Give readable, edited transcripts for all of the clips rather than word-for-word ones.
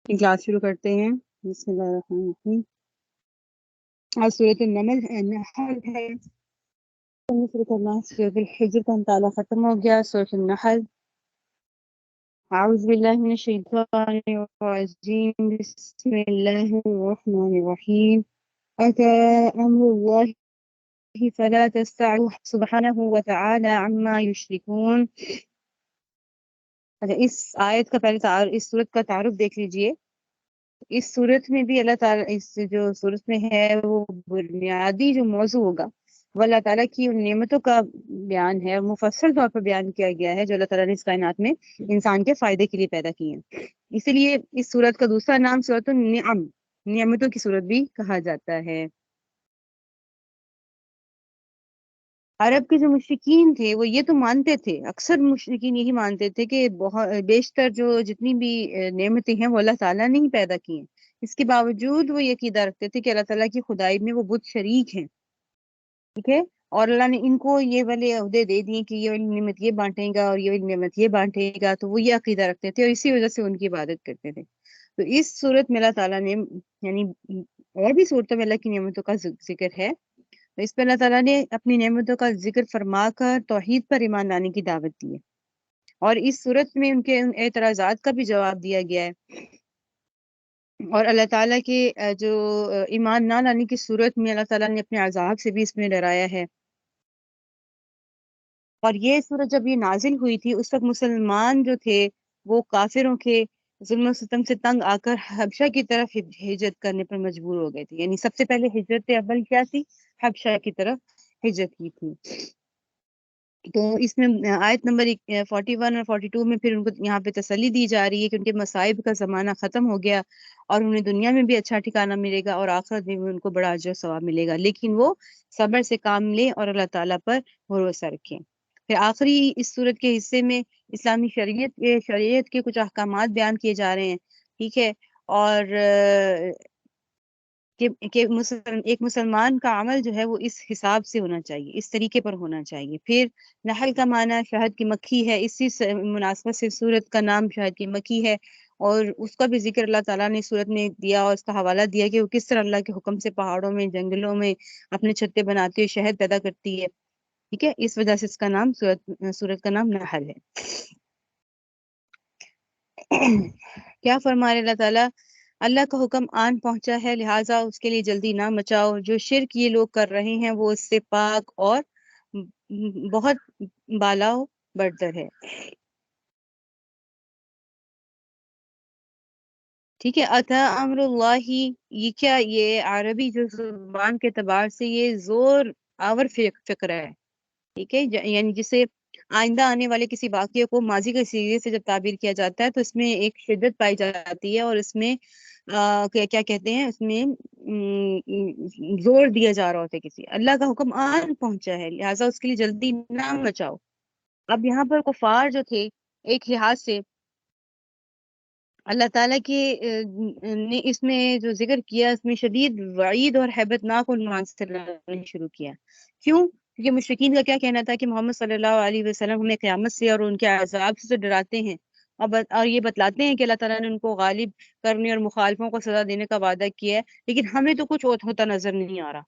Class شروع کرتے ہیں۔ بسم اللہ الرحمن الرحیم۔ آج سورۃ النمل نحل ہے، شروع کرنا ہے۔ سورۃ الحجر کا مطالعہ ختم ہو گیا۔ سورۃ النحل۔ اعوذ باللہ من الشیطان الرجیم، بسم اللہ الرحمن الرحیم۔ اتی امر اللہ فلا تستعجلوه سبحانہ وتعالی عما یشرکون۔ اچھا، اس آیت کا پہلے اس سورت کا تعارف دیکھ لیجئے۔ اس صورت میں بھی اللہ تعالیٰ، اس جو صورت میں ہے وہ بنیادی جو موضوع ہوگا وہ اللہ تعالیٰ کی ان نعمتوں کا بیان ہے، اور مفصل طور پر بیان کیا گیا ہے جو اللہ تعالیٰ نے اس کائنات میں انسان کے فائدے کے لیے پیدا کی ہیں۔ اسی لیے اس صورت کا دوسرا نام سورۃ النعم، نعمتوں کی صورت بھی کہا جاتا ہے۔ عرب کے جو مشرکین تھے وہ یہ تو مانتے تھے، اکثر مشرکین یہی مانتے تھے کہ بیشتر جو جتنی بھی نعمتیں ہیں وہ اللہ تعالیٰ نے ہی پیدا کی ہیں۔ اس کے باوجود وہ یہ عقیدہ رکھتے تھے کہ اللہ تعالیٰ کی خدائی میں وہ بت شریک ہیں، ٹھیک ہے، اور اللہ نے ان کو یہ والے عہدے دے دیے کہ یہ والی نعمت یہ بانٹے گا اور یہ والی نعمت یہ بانٹے گا، تو وہ یہ عقیدہ رکھتے تھے اور اسی وجہ سے ان کی عبادت کرتے تھے۔ تو اس صورت میں اللہ تعالیٰ نے، یعنی اور بھی صورتوں میں اللہ کی نعمتوں کا ذکر ہے، تو اس پہ اللہ تعالیٰ نے اپنی نعمتوں کا ذکر فرما کر توحید پر ایمان لانے کی دعوت دی ہے، اور اس صورت میں ان کے ان اعتراضات کا بھی جواب دیا گیا ہے، اور اللہ تعالیٰ کے جو ایمان نہ لانے کی صورت میں اللہ تعالیٰ نے اپنے عذاب سے بھی اس میں ڈرایا ہے۔ اور یہ صورت جب یہ نازل ہوئی تھی اس وقت مسلمان جو تھے وہ کافروں کے ظلم و ستم سے تنگ آ کر حبشہ کی طرف ہجرت کرنے پر مجبور ہو گئے تھے، یعنی سب سے پہلے ہجرت اول کیا تھی؟ حبشہ کی طرف ہجرت کی تھی۔ تو اس میں آیت نمبر 41 اور 42 میں پھر ان کو یہاں پہ تسلی دی جا رہی ہے کہ ان کے مصائب کا زمانہ ختم ہو گیا اور انہیں دنیا میں بھی اچھا ٹھکانہ ملے گا اور آخرت میں بھی ان کو بڑا اجر و ثواب ملے گا، لیکن وہ صبر سے کام لیں اور اللہ تعالیٰ پر بھروسہ رکھیں۔ پھر آخری اس صورت کے حصے میں اسلامی شریعت کے کچھ احکامات بیان کیے جا رہے ہیں، ٹھیک ہے، اور کہ ایک مسلمان کا عمل جو ہے وہ اس حساب سے ہونا چاہیے، اس طریقے پر ہونا چاہیے۔ پھر نحل کا معنی شہد کی مکھی ہے، اسی مناسبت سے سورت کا نام شہد کی مکھی ہے، اور اس کا بھی ذکر اللہ تعالیٰ نے سورت میں دیا اور اس کا حوالہ دیا کہ وہ کس طرح اللہ کے حکم سے پہاڑوں میں، جنگلوں میں اپنے چھتے بناتی ہوئے شہد پیدا کرتی ہے، ٹھیک ہے، اس وجہ سے اس کا نام سورت کا نام نحل ہے۔ کیا فرما رہے اللہ تعالیٰ؟ اللہ کا حکم آن پہنچا ہے، لہٰذا اس کے لیے جلدی نہ مچاؤ، جو شرک یہ لوگ کر رہے ہیں وہ اس سے پاک اور بہت بالا برتر ہے، ٹھیک ہے۔ اتا امر اللہ، یہ کیا، یہ عربی جو زبان کے اعتبار سے یہ زور آور فقرہ ہے، ٹھیک ہے، یعنی جسے آئندہ آنے والے کسی واقعے کو ماضی کے سیغے سے جب تعبیر کیا جاتا ہے تو اس میں ایک شدت پائی جاتی ہے، اور اس میں کیا کہتے ہیں، اس میں زور دیا جا رہا ہوتا ہے کسی۔ اللہ کا حکم آن پہنچا ہے لہٰذا اس کے لیے جلدی نہ مچاؤ۔ اب یہاں پر کفار جو تھے ایک لحاظ سے اللہ تعالیٰ کے نے اس میں جو ذکر کیا اس میں شدید وعید اور ہیبت ناک عنوان سے شروع کیا۔ کیوں؟ کیونکہ مشرکین کا کیا کہنا تھا کہ محمد صلی اللہ علیہ وسلم ہمیں قیامت سے اور ان کے عذاب سے ڈراتے ہیں، اور یہ بتلاتے ہیں کہ اللہ تعالیٰ نے ان کو غالب کرنے اور مخالفوں کو سزا دینے کا وعدہ کیا ہے، لیکن ہمیں تو کچھ ہوتا نظر نہیں آ رہا،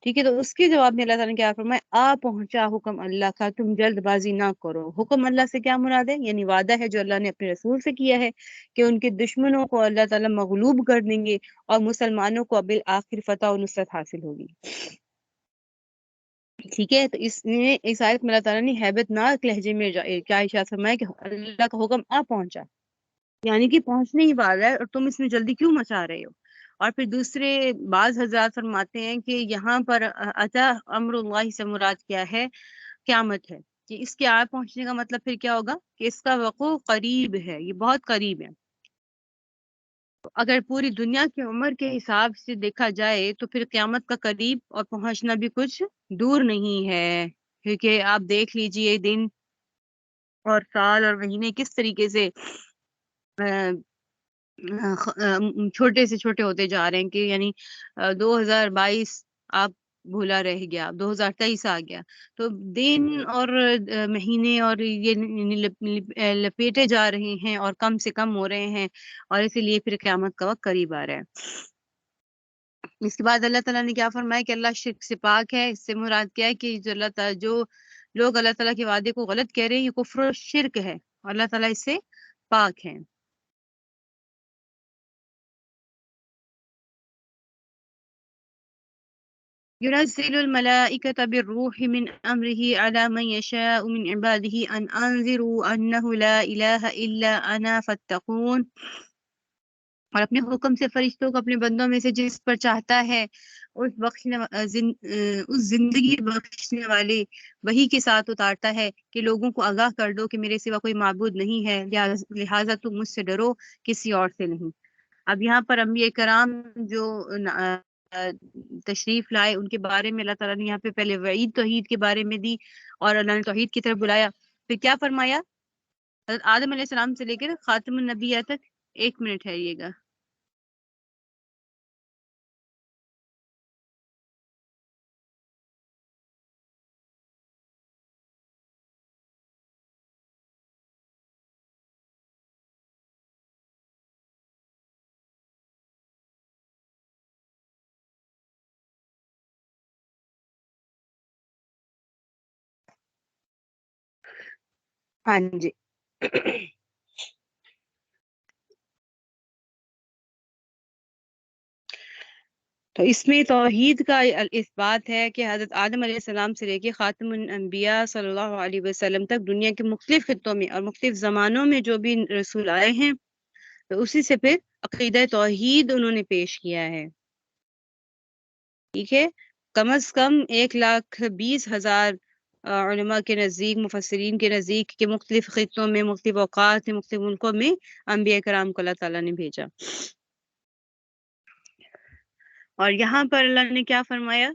ٹھیک ہے۔ تو اس کے جواب میں اللہ تعالیٰ نے کیا فرمایا؟ آ پہنچا حکم اللہ کا، تم جلد بازی نہ کرو۔ حکم اللہ سے کیا مراد ہے؟ یعنی وعدہ ہے جو اللہ نے اپنے رسول سے کیا ہے کہ ان کے دشمنوں کو اللہ تعالیٰ مغلوب کر دیں گے اور مسلمانوں کو بالآخر فتح و نصرت حاصل ہوگی، ٹھیک ہے۔ تو اس نے اس آیت میں اللہ تعالیٰ نے ہیبت ناک لہجے میں کیا ارشاد فرمایا کہ اللہ کا حکم آ پہنچا، یعنی کہ پہنچنے ہی والا ہے اور تم اس میں جلدی کیوں مچا رہے ہو۔ اور پھر دوسرے بعض حضرات فرماتے ہیں کہ یہاں پر اتا امر اللہ سے مراد کیا ہے؟ قیامت ہے، کہ اس کے آ پہنچنے کا مطلب پھر کیا ہوگا کہ اس کا وقوع قریب ہے، یہ بہت قریب ہے۔ اگر پوری دنیا کی عمر کے حساب سے دیکھا جائے تو پھر قیامت کا قریب اور پہنچنا بھی کچھ دور نہیں ہے، کیونکہ آپ دیکھ لیجئے دن اور سال اور مہینے کس طریقے سے چھوٹے سے چھوٹے ہوتے جا رہے ہیں، کہ یعنی 2022 آپ بھولا رہ گیا، 2023 آ گیا، تو دن اور مہینے اور یہ لپیٹے جا رہے ہیں اور کم سے کم ہو رہے ہیں، اور اسی لیے پھر قیامت کا وقت قریب آ رہا ہے۔ اس کے بعد اللہ تعالیٰ نے کیا فرمایا کہ اللہ شرک سے پاک ہے۔ اس سے مراد کیا ہے کہ جو اللہ تعالیٰ، جو لوگ اللہ تعالیٰ کے وعدے کو غلط کہہ رہے ہیں، یہ کفر و شرک ہے، اور اللہ تعالیٰ اس سے پاک ہے۔ ينزل الملائكة بالروح من أمره على من يشاء من عباده أن أنذروا أنه لا إله إلا أنا فاتقون، اور اپنے حکم سے فرشتوں کو اپنے بندوں میں سے جس پر چاہتا ہے اس اس زندگی بخشنے والے وہی کے ساتھ اتارتا ہے کہ لوگوں کو آگاہ کر دو کہ میرے سوا کوئی معبود نہیں ہے، لہٰذا تم مجھ سے ڈرو، کسی اور سے نہیں۔ اب یہاں پر انبیاء کرام جو تشریف لائے، ان کے بارے میں اللہ تعالیٰ نے یہاں پہ پہلے وعید توحید کے بارے میں دی، اور اللہ نے توحید کی طرف بلایا۔ پھر کیا فرمایا؟ حضرت آدم علیہ السلام سے لے کر خاتم النبیہ تک، 1 منٹ ٹھہریے گا۔ ہاں جی تو اس میں توحید کا اس بات ہے کہ حضرت آدم علیہ السلام سے لے کے خاتم الانبیاء صلی اللہ علیہ وسلم تک دنیا کے مختلف خطوں میں اور مختلف زمانوں میں جو بھی رسول آئے ہیں، تو اسی سے پھر عقیدہ توحید انہوں نے پیش کیا ہے۔ ٹھیک ہے، کم از کم 1,20,000 علماء کے نزدیک، مفسرین کے نزدیک، کے مختلف خطوں میں، مختلف اوقات میں، مختلف ملکوں میں انبیاء کرام کو اللہ تعالیٰ نے بھیجا۔ اور یہاں پر اللہ نے کیا فرمایا؟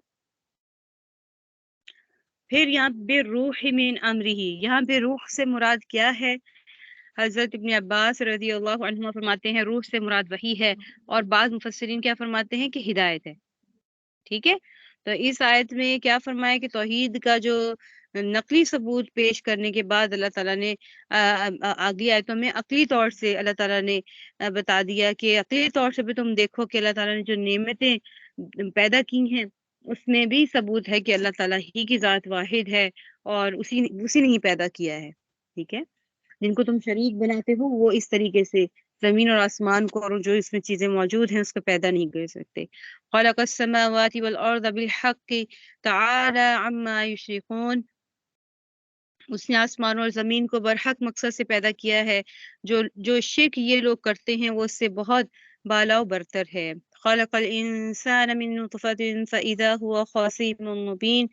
پھر یہاں پہ روح من امرہ، یہاں پہ روح سے مراد کیا ہے؟ حضرت ابن عباس رضی اللہ عنہ فرماتے ہیں روح سے مراد وحی ہے، اور بعض مفسرین کیا فرماتے ہیں کہ ہدایت ہے۔ ٹھیک ہے، تو اس آیت میں کیا فرمایا کہ توحید کا جو نقلی ثبوت پیش کرنے کے بعد اللہ تعالیٰ نے اگلی آیتوں میں عقلی طور سے اللہ تعالیٰ نے بتا دیا کہ عقلی طور سے بھی تم دیکھو کہ اللہ تعالیٰ نے جو نعمتیں پیدا کی ہیں، اس میں بھی ثبوت ہے کہ اللہ تعالیٰ ہی کی ذات واحد ہے، اور اسی نے ہی پیدا کیا ہے۔ ٹھیک ہے، جن کو تم شریک بناتے ہو وہ اس طریقے سے زمین اور آسمان کو اور جو اس میں چیزیں موجود ہیں اس کو پیدا نہیں کر سکتے۔ خلق السماوات والارض بالحق تعالی عما یشرکون، اس نے آسمان اور زمین کو برحق مقصد سے پیدا کیا ہے، جو شرک یہ لوگ کرتے ہیں وہ اس سے بہت بالا و برتر ہے۔ خلق الانسان من نطفۃ فاذا هو خصیم مبین،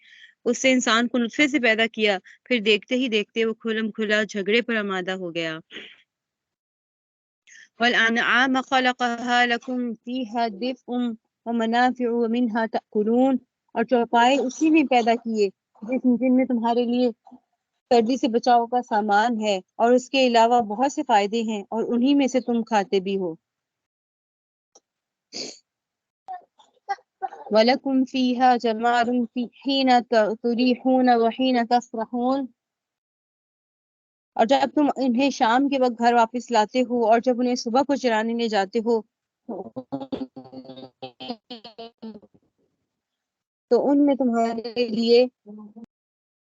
اس سے انسان کو نطفے سے پیدا کیا، پھر دیکھتے ہی دیکھتے وہ کھلم کھلا جھگڑے پر آمادہ ہو گیا۔ والانعام خلقها لكم فيها دفء ومنافع ومنها تأكلون، اور چوپائے اسی نے پیدا کیے جن میں تمہارے لیے سردی سے بچاؤ کا سامان ہے، اور اس کے علاوہ بہت سے فائدے ہیں، اور انہی میں سے تم کھاتے بھی ہو۔ وَلَكُمْ فِيهَا جَمَالٌ حِينَ تُرِيحُونَ وَحِينَ تَسْرَحُونَ، اور جب تم انہیں شام کے وقت گھر واپس لاتے ہو اور جب انہیں صبح کو چرانے لے جاتے ہو تو ان میں تمہارے لیے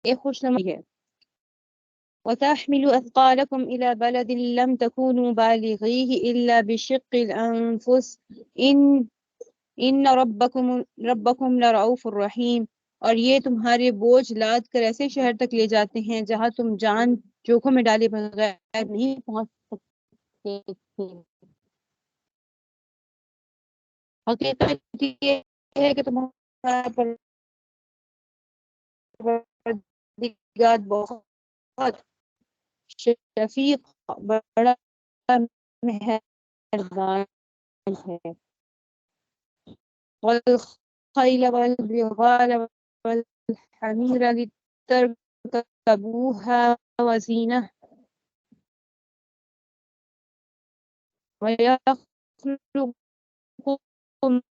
ایک خوشنما ہے۔ وَتَحْمِلُ أَثْقَالَكُمْ إِلَى بَلَدٍ لَمْ تَكُونُوا بَالِغِيهِ إِلَّا بِشِقِّ الْأَنفُسِ إِنَّ رَبَّكُمْ لَرَءُوفٌ رَحِيمٌ، اور یہ تمہارے بوجھ لاد کر ایسے شہر تک لے جاتے ہیں جہاں تم جان جوکھوں میں ڈالے بغیر نہیں پہنچ سکتے تھے۔ حقیقت یہ ہے کہ تمہارا پروردگار بہت شفیق، بڑا مہربان ہے۔ والخيل والبغال والحمير لتركبوها وزينة ويخلق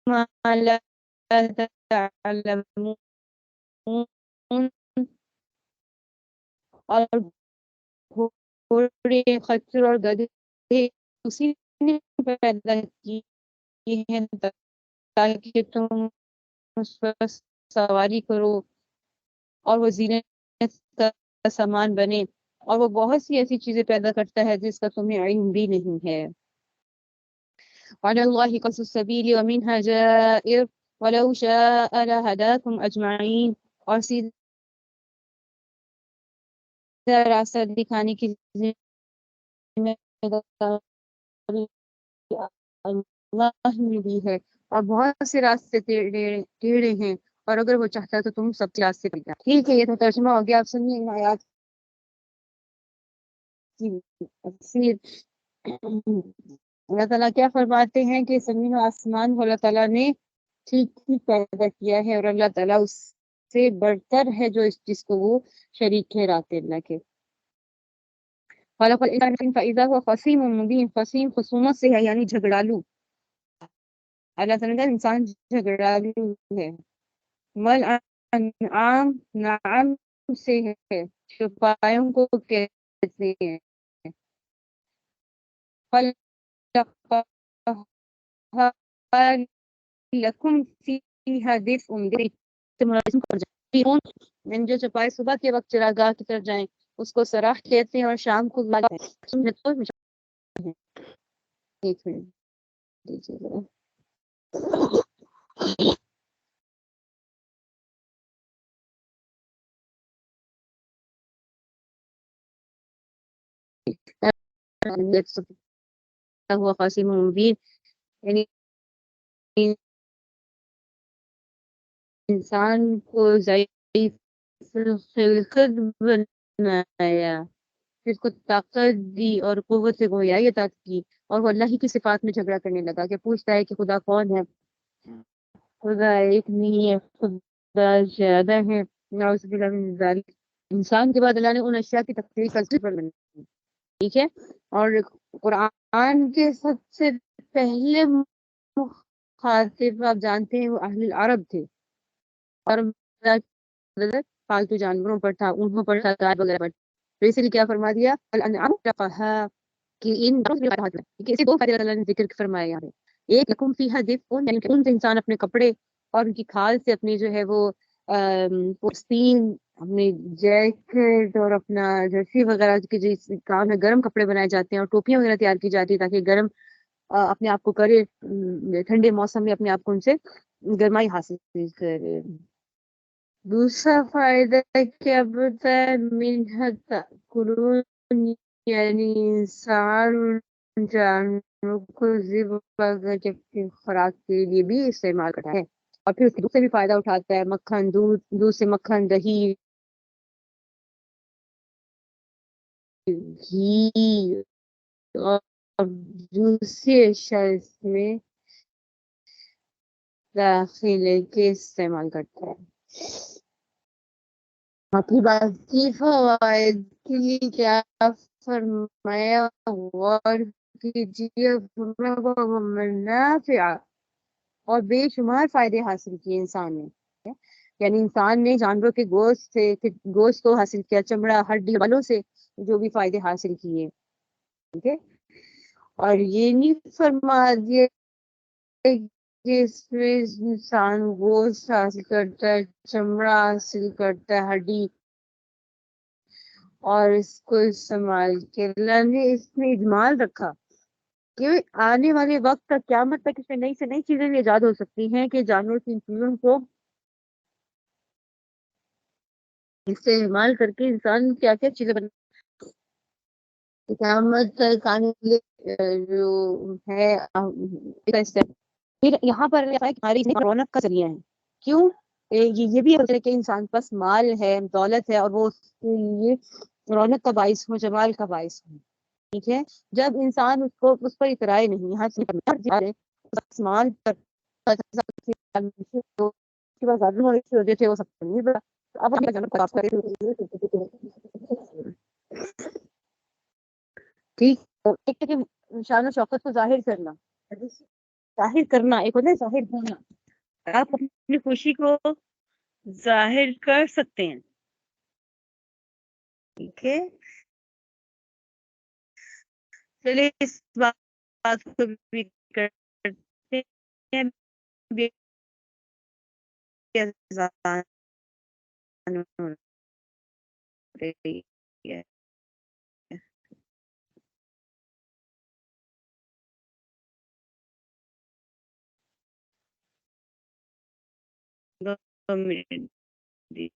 ما لا تعلمون، اون اور گھوڑے خچر اور گدھے اسی نے پیدا کی ہیں تاکہ تم اس پر سواری کرو اور وہ زینت کا سامان بنے، اور وہ بہت سی ایسی چیزیں پیدا کرتا ہے جس کا تمہیں علم بھی نہیں ہے۔ وعلى الله قصد السبيل ومنها جائر ولو شاء لهداكم أجمعين، اور سیدھا راستہ دکھانے کی ذمہ داری اللہ نے دی ہے، اور بہت سے راستے ٹیڑھے ہیں، اور اگر وہ چاہتا ہے تو تم سب کے راستے پہ جاؤ۔ ٹھیک ہے، یہ تو ترجمہ ہو گیا، آپ سنیے ان آیات کی تفسیر۔ اللہ تعالیٰ کیا فرماتے ہیں کہ زمین و آسمان کو اللہ تعالیٰ نے ٹھیک ٹھیک پیدا کیا ہے، اور اللہ تعالیٰ اس سے برتر ہے جو جس کو وہ شریک ٹھہراتے اللہ کے۔ خلق الانسان فاذا هو خصیم مبین، خصیم خصومت سے ہے یعنی جھگڑالو، اللہ تعالیٰ کا انسان جھگڑالو ہے۔ مل انعام نعم سے ہے، چوپایوں کو کہتے ہیں۔ لکم فیہا دفء، جو چوپائے صبح کے وقت چراگاہ کی طرف جائیں اس کو سراح کہتے ہیں، اور شام کو ایک منٹ دیجیے ذرا۔ ہوا قاسم مبین، یعنی انسان کو ضعیف خلقت بنایا، پھر اس کو طاقت دی اور قوت گویائی عطا کی، اور وہ اللہ ہی کی صفات میں جھگڑا کرنے لگا کہ پوچھتا ہے کہ خدا کون ہے، خدا ایک نہیں ہے، خدا زیادہ ہے، نعوذ باللہ من ذالک۔ انسان کے بعد اللہ نے ان اشیاء کی تخلیق کا ذکر بنائی، ٹھیک ہے، اور قرآن کے سب سے پہلے مخاطب آپ جانتے ہیں وہ اہل العرب تھے، اور پالتو جانوروں پر تھا، اونٹوں پر تھا، گائے وغیرہ پر، تو اسی لیے کیا فرما دیا الانعام تقہا، کہ ان کہ اسی دو فائدے اللہ نے ذکر فرمایا یہاں پہ۔ ایک لکم فیہا دفء، یعنی کہ ان سے انسان اپنے کپڑے اور ان کی کھال سے اپنی جو ہے وہ پوستین، اپنی جیکٹ اور اپنا جرسی وغیرہ کے جس کام ہے گرم کپڑے بنائے جاتے ہیں، اور ٹوپیاں وغیرہ تیار کی جاتی ہے تاکہ گرم اپنے آپ کو کرے، ٹھنڈے موسم میں اپنے آپ کو ان سے گرمائی حاصل کرے۔ دوسرا فائدہ کیا بتایا، منہا تأکلون، یعنی انسان جانوروں کو ذبح کر کے اپنی خوراک کے لیے بھی استعمال کرتا ہے، اور پھر اس کے دودھ سے بھی فائدہ اٹھاتا ہے، مکھن، دودھ سے مکھن، دہی، گھی اور دوسری اشیاء اس میں داخل کے استعمال کرتا ہے۔ اپنی بات کی فوائد کے لیے کیا فرمایا، غور کیجیے، منافع، اور بے شمار فائدے حاصل کیے انسان نے، یعنی انسان نے جانوروں کے گوشت سے گوشت کو حاصل کیا، چمڑا، ہڈی، بالوں سے جو بھی فائدے حاصل کیے، ٹھیک ہے، اور یہ نہیں فرما دیا کہ اس میں انسان گوشت حاصل کرتا ہے، چمڑا حاصل کرتا ہے، ہڈی، اور اس کو استعمال کے اللہ نے اس میں اجمال رکھا کہ آنے والے وقت تک، قیامت تک، اس میں نئی سے نئی چیزیں ایجاد ہو سکتی ہیں کہ جانور کی ان چیزوں کو استعمال کر کے انسان کیا کیا چیزیں بنا، قیامت تک آنے والے جو ہے پھر یہاں پر ہماری رونق کا ذریعہ ہے، کیوں یہ بھی ہوتا ہے کہ انسان پاس مال ہے، دولت ہے، اور وہ اس کے لیے رونق کا باعث ہو، جمال کا باعث ہو، ٹھیک ہے، جب انسان اس پر اترائے نہیں، یہاں سے آسمان پر ہوتے تھے وہ سب نہیں بڑا، اب ٹھیک، ایک کہ شان و شوکت کو ظاہر کرنا، ظاہر کرنا ایک ہوتا ہے ظاہر ہونا، آپ اپنی خوشی کو ظاہر کر سکتے ہیں. ٹھیک ہے, چلیے اس بات کو بھی کرتے ہیں. بے اذان ہو رہی ہے. 2 منٹ دیجیے.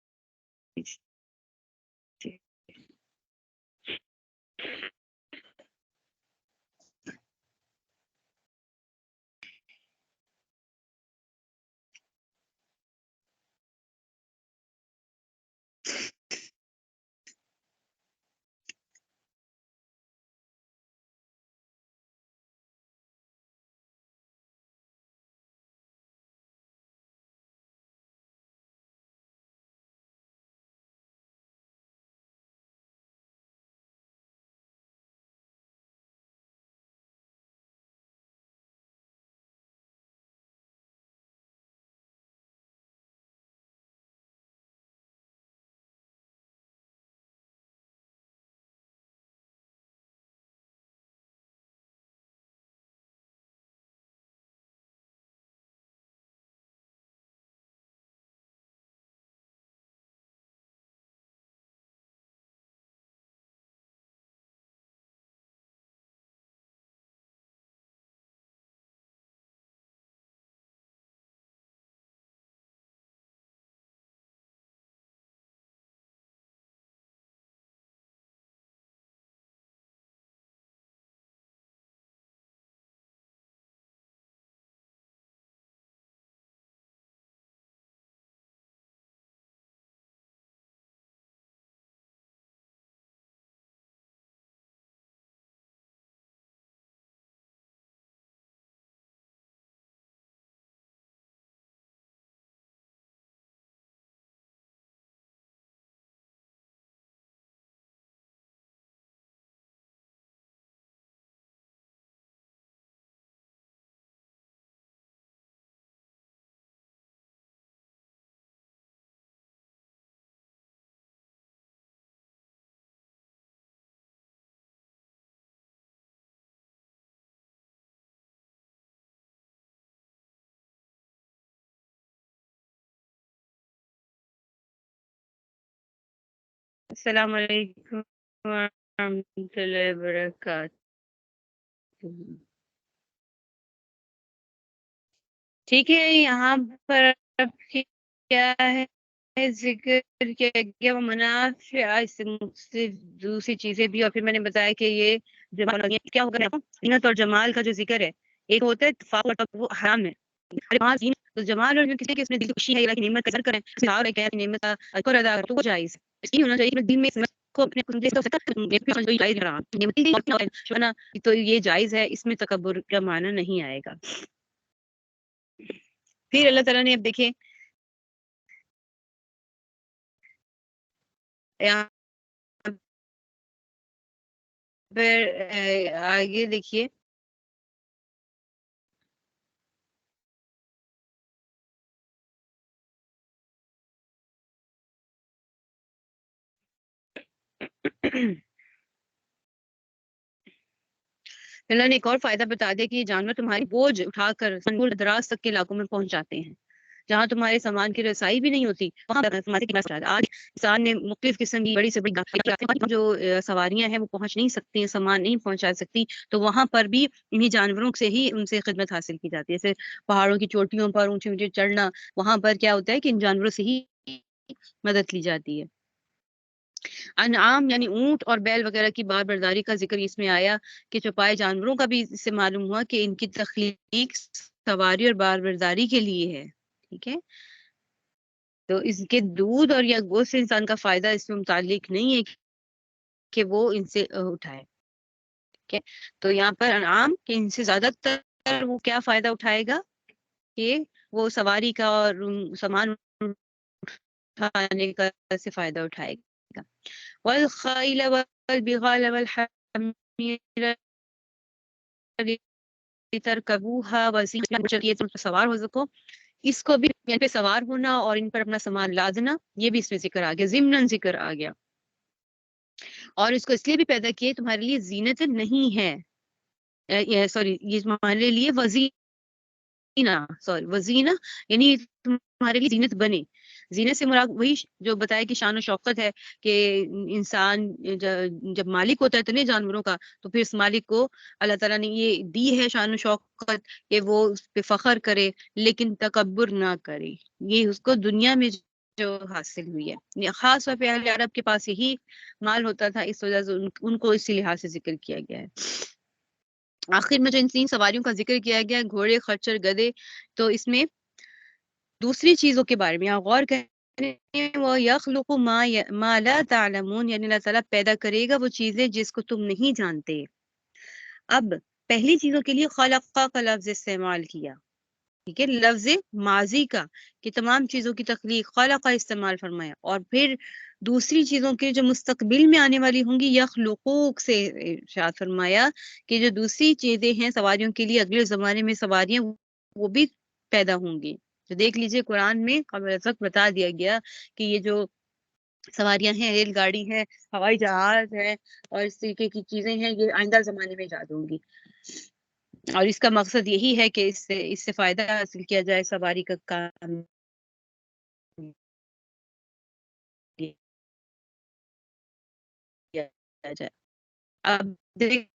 السلام علیکم ورحمۃ اللہ وبرکاتہ. ٹھیک ہے, یہاں پر اب کیا ہے ذکر کیا گیا وہ منافع سے مختلف دوسری چیزیں بھی, اور پھر میں نے بتایا کہ یہ جمال کیا ہوگا. زینت اور جمال کا جو ذکر ہے, ایک ہوتا ہے تفاق اور وہ حرام ہے. تو جمال اور کسی کے اس میں دل کی خوشی ہے, اللہ کی نعمت کا ذکر کریں, اور ایک نعمت کا شکر ادا کریں تو وہ جائز اس لیے ہونا چاہیے کہ دل میں اس کو اپنے تو یہ جائز ہے, اس میں تکبر کا معنی نہیں آئے گا. پھر اللہ تعالیٰ نے اب دیکھیں یہاں پھر آگے دیکھیے اللہ نے ایک اور فائدہ بتا دیا کہ یہ جانور تمہاری بوجھ اٹھا کر دراز تک کے علاقوں میں پہنچ جاتے ہیں جہاں تمہارے سامان کی رسائی بھی نہیں ہوتی. وہاں آج انسان نے مختلف قسم کی بڑی سے بڑی جو سواریاں ہیں وہ پہنچ نہیں سکتی ہیں, سامان نہیں پہنچا سکتی, تو وہاں پر بھی انہیں جانوروں سے ہی ان سے خدمت حاصل کی جاتی ہے. جیسے پہاڑوں کی چوٹیوں پر اونچے اونچے چڑھنا, وہاں پر کیا ہوتا ہے کہ ان جانوروں سے ہی مدد لی جاتی ہے. انعام یعنی اونٹ اور بیل وغیرہ کی بار برداری کا ذکر اس میں آیا کہ چوپائے جانوروں کا بھی اس سے معلوم ہوا کہ ان کی تخلیق سواری اور بار برداری کے لیے ہے. ٹھیک ہے, تو اس کے دودھ اور یا گوشت سے انسان کا فائدہ اس میں متعلق نہیں ہے کہ وہ ان سے اٹھائے. ٹھیک ہے, تو یہاں پر انعام کہ ان سے زیادہ تر وہ کیا فائدہ اٹھائے گا کہ وہ سواری کا اور سامان اٹھانے کا سے فائدہ اٹھائے گا. والخیل والبغال والحمیر لترکبوها وزینۃ, تم سوار ہو سکو, اس کو بھی ان پہ سوار ہونا اور ان پر اپنا سامان لادنا، یہ بھی اس میں ذکر آ گیا، ضمناً ذکر آ گیا. اور اس کو اس لیے بھی پیدا کیے تمہارے لیے زینت نہیں ہے، سوری یہ تمہارے لیے وزینہ یعنی تمہارے لیے زینت بنے. زینت سے مراد وہی جو بتایا کہ شان و شوکت ہے، کہ انسان جب مالک ہوتا ہے اتنے جانوروں کا، تو پھر اس مالک کو اللہ تعالیٰ نے یہ دی ہے شان و شوکت کہ وہ اس پہ فخر کرے لیکن تکبر نہ کرے. یہ اس کو دنیا میں جو حاصل ہوئی ہے، خاص طور پہ اہل عرب کے پاس یہی مال ہوتا تھا، اس وجہ سے ان کو اسی لحاظ سے ذکر کیا گیا ہے. آخر میں جو ان 3 سواریوں کا ذکر کیا گیا، گھوڑے، خچر، گدے، تو اس میں دوسری چیزوں کے بارے میں آپ غور کریں. وہ یخلق ما لا تعلمون، یعنی اللہ تعالیٰ پیدا کرے گا وہ چیزیں جس کو تم نہیں جانتے. اب پہلی چیزوں کے لیے خلقہ کا لفظ استعمال کیا، ٹھیک ہے، لفظ ماضی کا، کہ تمام چیزوں کی تخلیق خلقہ استعمال فرمایا. اور پھر دوسری چیزوں کے جو مستقبل میں آنے والی ہوں گی یخلقوک سے ارشاد فرمایا کہ جو دوسری چیزیں ہیں سواریوں کے لیے اگلے زمانے میں سواریاں وہ بھی پیدا ہوں گی. تو دیکھ لیجئے قرآن میں قبل از وقت بتا دیا گیا کہ یہ جو سواریاں ہیں، ریل گاڑی ہے، ہوائی جہاز ہے اور اس طریقے کی چیزیں ہیں، یہ آئندہ زمانے میں ایجاد ہوں گی. اور اس کا مقصد یہی ہے کہ اس سے فائدہ حاصل کیا جائے، سواری کا کام کیا جائے. اب دیکھیں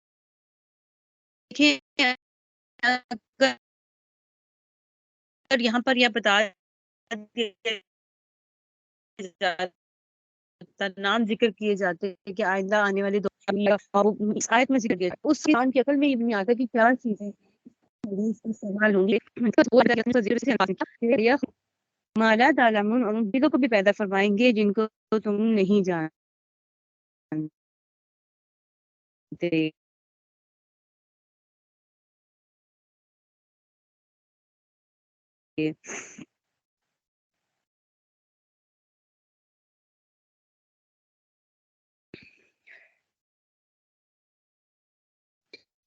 اگر یہاں پر یہ بتا نام ذکر کیے جاتے ہیں کہ آئندہ آنے والے اس آیت میں ذکر کیا جاتا ہے، اس انسان کی عقل میں یہ نہیں آتا کہ کیا چیزیں استعمال ہوں گے. مالا تعلمون، اور ان چیزوں کو بھی پیدا فرمائیں گے جن کو تم نہیں جانتے.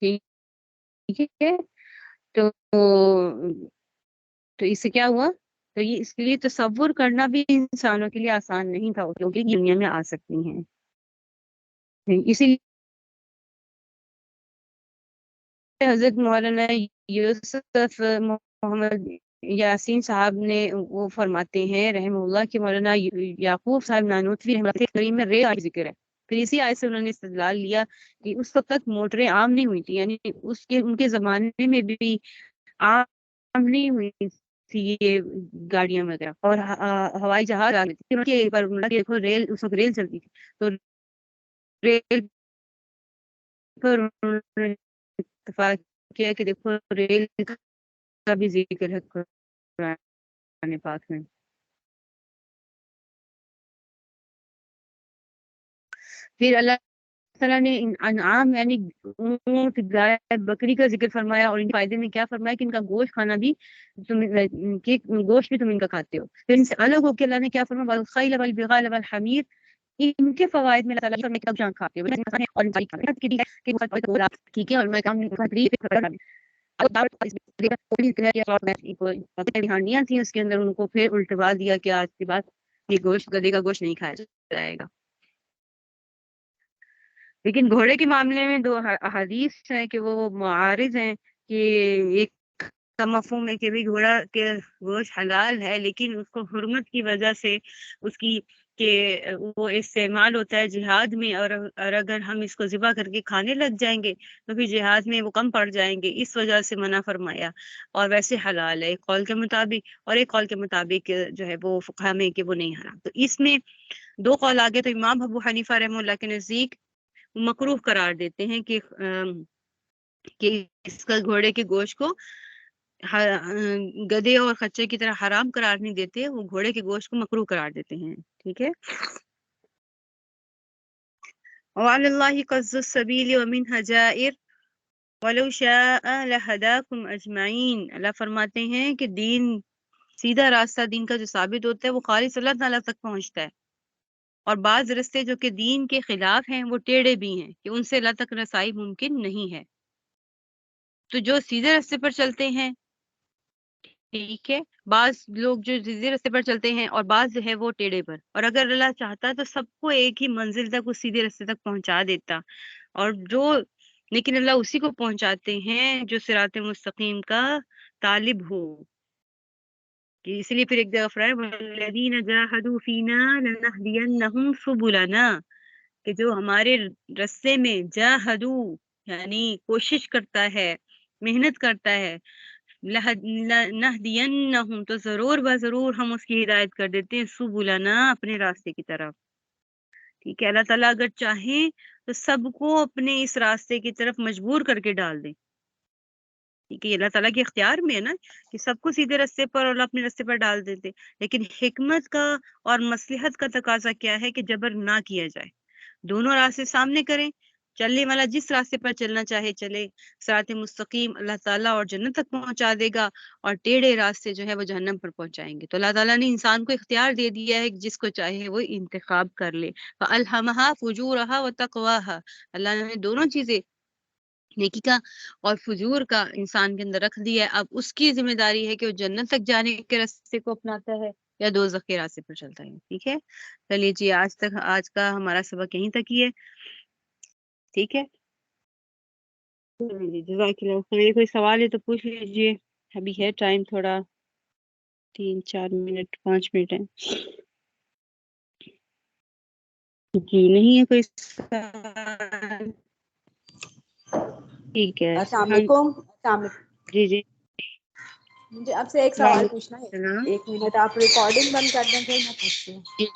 ٹھیک ہے، تو اس سے کیا ہوا، تو یہ اس کے لیے تصور کرنا بھی انسانوں کے لیے آسان نہیں تھا کیونکہ دنیا میں آ سکتی ہیں. اسی لیے حضرت مولانا یوسف محمد یاسین صاحب نے وہ فرماتے ہیں رحمہ اللہ کہ مولانا یعقوب صاحب نانوتوی رحمۃ اللہ کریم میں ریل کا ذکر ہے. پھر اسی آیت سے انہوں نے استدلال لیا کہ اس وقت تک موٹریں عام نہیں ہوئی تھی، یعنی ان کے زمانے میں بھی عام نہیں ہوئی تھی یہ گاڑیاں وغیرہ اور ہوائی جہاز آ گئے تھے. دیکھو ریل، اس وقت ریل چلتی تھی، تو ریل پر اتفاق کیا کہ دیکھو ریل کا بھی ذکر ہے قرآن پاک میں. پھر اللہ تعالیٰ نے انعام یعنی اونٹ، گائے، بکری کا ذکر فرمایا اور ان کے فائدے میں کیا فرمایا کہ ان کا گوشت کھانا بھی گوشت بھی تم ان کا کھاتے ہو. پھر ان سے الگ ہو کے اللہ نے کیا فرمایا، والخیل والبغال والحمیر، ان کے فوائد میں اللہ تعالیٰ کب جان کھاتے ہو اور ٹھیک ہے. اور میں کہانیاں تھیں اس کے اندر، ان کو پھر الٹوا دیا کہ آج کے بعد یہ گوشت، گدے کا گوشت نہیں کھایا جائے گا. لیکن گھوڑے کے معاملے میں 2 احادیث ہیں کہ وہ معارض ہیں، کہ ایک کا مفہوم ہے کہ بھی گھوڑا کے گوشت حلال ہے لیکن اس کو حرمت کی وجہ سے اس کی کہ وہ استعمال ہوتا ہے جہاد میں، اور اگر ہم اس کو ذبح کر کے کھانے لگ جائیں گے تو پھر جہاد میں وہ کم پڑ جائیں گے، اس وجہ سے منع فرمایا. اور ویسے حلال ہے ایک قول کے مطابق، اور ایک قول کے مطابق جو ہے وہ فقہ میں کہ وہ نہیں حرام. تو اس میں 2 قول آگے. تو امام ابو حنیفہ رحمہ اللہ کے نزدیک مکروہ قرار دیتے ہیں کہ اس کا گھوڑے کے گوشت کو گدے اور خچر کی طرح حرام قرار نہیں دیتے، وہ گھوڑے کے گوشت کو مکروہ قرار دیتے ہیں. ٹھیک ہے. وعلى الله قصد السبيل ومنها جائر ولو شاء لهداكم اجمعین. اللہ فرماتے ہیں کہ دین، سیدھا راستہ دین کا جو ثابت ہوتا ہے وہ خالص اللہ تعالیٰ تک پہنچتا ہے، اور بعض رستے جو کہ دین کے خلاف ہیں وہ ٹیڑھے بھی ہیں کہ ان سے اللہ تک رسائی ممکن نہیں ہے. تو جو سیدھے راستے پر چلتے ہیں ٹھیک ہے، بعض لوگ جو سیدھے راستے پر چلتے ہیں اور بعض جو ہے وہ ٹیڑھے پر، اور اگر اللہ چاہتا تو سب کو ایک ہی منزل تک، اس سیدھے راستے تک پہنچا دیتا، اور جو لیکن اللہ اسی کو پہنچاتے ہیں جو صراط مستقیم کا طالب ہو. کہ اس لیے پھر ایک جگہ فرمایا والذین جاہدوا فینا لنہدینہم سبلنا، کہ جو ہمارے رستے میں جاہدو یعنی کوشش کرتا ہے، محنت کرتا ہے، نہدینہم تو ضرور بضرور ہم اس کی ہدایت کر دیتے ہیں سبلنا اپنے راستے کی طرف. ٹھیک ہے، اللہ تعالیٰ اگر چاہیں تو سب کو اپنے اس راستے کی طرف مجبور کر کے ڈال دیں. ٹھیک ہے، اللہ تعالیٰ کے اختیار میں ہے نا کہ سب کو سیدھے راستے پر اور اپنے راستے پر ڈال دیتے، لیکن حکمت کا اور مصلحت کا تقاضا کیا ہے کہ جبر نہ کیا جائے، دونوں راستے سامنے کریں، چلنے والا جس راستے پر چلنا چاہے چلے، صراط مستقیم اللہ تعالیٰ اور جنت تک پہنچا دے گا، اور ٹیڑھے راستے جو ہے وہ جہنم پر پہنچائیں گے. تو اللہ تعالیٰ نے انسان کو اختیار دے دیا ہے کہ جس کو چاہے وہ انتخاب کر لے. فَأَلْهَمَهَا فُجُورَهَا وَتَقْوَاهَا، اللہ نے دونوں چیزیں نیکی کا اور فجور کا انسان کے اندر رکھ دیا ہے. اب اس کی ذمہ داری ہے کہ وہ جنت تک جانے کے راستے کو اپناتا ہے یا دوزخ کے راستے پر چلتا ہے. ٹھیک ہے، چلیے جی، آج کا ہمارا سبق یہیں تک ہی ہے. ٹھیک ہے جی، جزاک اللہ خیر. کوئی سوال ہے تو پوچھ لیجیے، ابھی ہے ٹائم تھوڑا، 3-4 منٹ 5 منٹ ہے. جی نہیں ہے کوئی سوال؟ ٹھیک ہے، السلام ہم علیکم. السلام علیکم. جی جی مجھے آپ سے ایک السلام سوال علیکم پوچھنا ہے. السلام. 1 منٹ آپ ریکارڈنگ بند کر دیں پھر میں پوچھتی ہوں. جی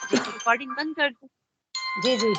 جی ریکارڈنگ بند کر دیں. جی جی.